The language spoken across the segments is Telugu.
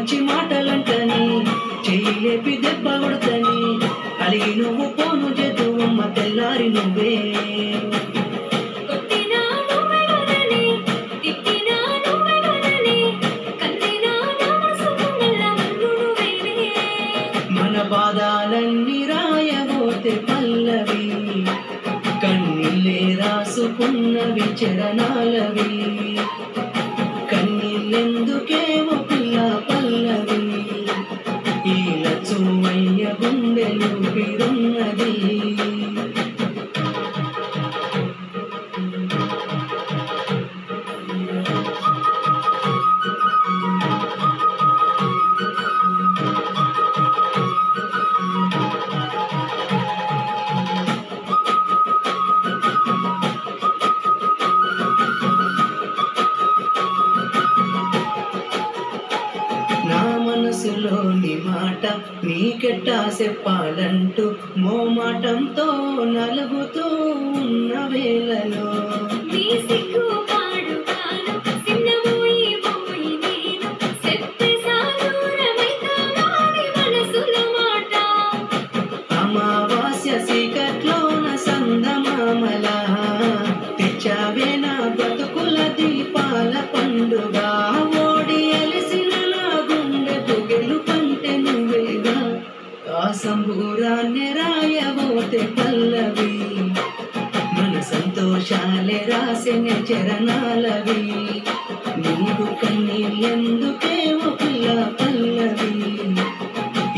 వచ్చి మాటలంటని చెయ్యి లేపి దెబ్బ కొడతని అలిగి నువ్వు పోను చేతువమ్మ తెల్లారి నువ్వే మన బాధాలన్నీ రాయబోతే పల్లవి కన్నీళ్ళే రాసుకున్నవి చరణాలవి కన్నీళ్ళెందుకేమో పిల్ల పల్లవి ఈ లచ్చుమయ్య గుండెలు పిరున్నది మనసులోని మాట నీకెట్టా చెప్పాలంటూ మోమాటంతో నలుగుతూ ఉన్న వేళలో అమావాస్య చీకట్లోన సందమామల తెచ్చావే నా బతుకుల దీపాల పండుగ సంబూరాన్ని రాయబోతే పల్లవి మన సంతోషాలే రాసిన చరణాలవి నీకు కన్నీళ్ళెందుకేమో పిల్ల పల్లవి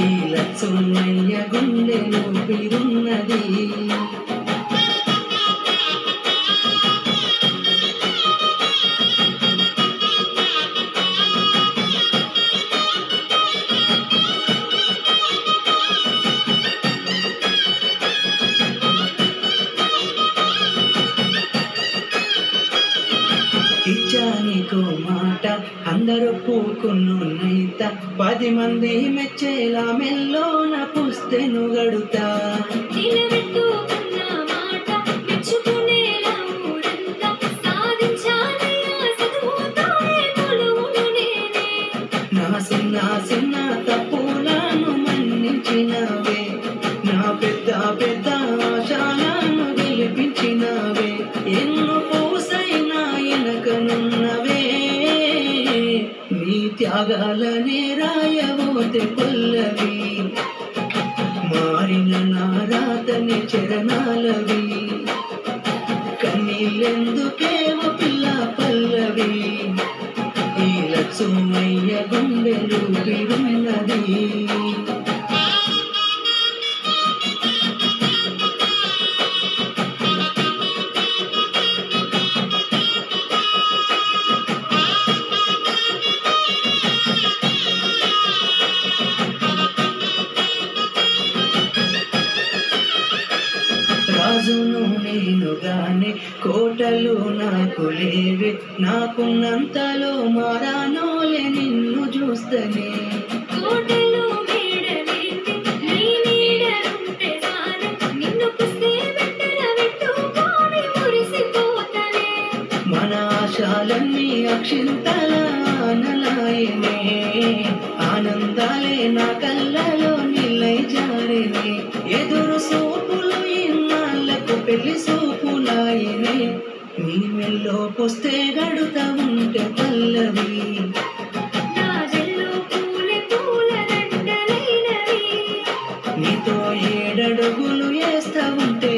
ఈ లచ్చుమయ్య గుండెలు పిరున్నది ఇచ్చానికో మాట అందరూ పూకున్నైత 10 మంది మెచ్చేలా మెల్లోన పుస్తెను గడుతా నా చిన్న చిన్న తప్పులను మన్నించినవే నా పెద్ద పెద్ద ఆశలను గెలిపించినవే ఎన్నో పూసైనా ఎనకనున్నవే నీ త్యాగాలనే రాయబోతే పల్లవి మారిన నా రాతని చరణాలవి కన్నీళ్ళెందుకేమో పిల్ల పల్లవి ఈ లచ్చుమయ్య గుండెలు పిరున్నది రాజును నేనుగానే కోటలు నాకు లేవే నాకున్నంతలో మారానోలే నిన్ను చూస్తనే మన ఆశాలన్నీ అక్షింతల ఆనలాయనే ఆనందాలే నా కళ్ళలో నిలై జారినే ఎదురు సూపులు ఇన్నాళ్ళకు పెళ్లి సూపులాయనే నీ మెల్లో పొస్తే గడుతా ఉంటే పల్లవి నీతో 7 అడుగులు వేస్తా ఉంటే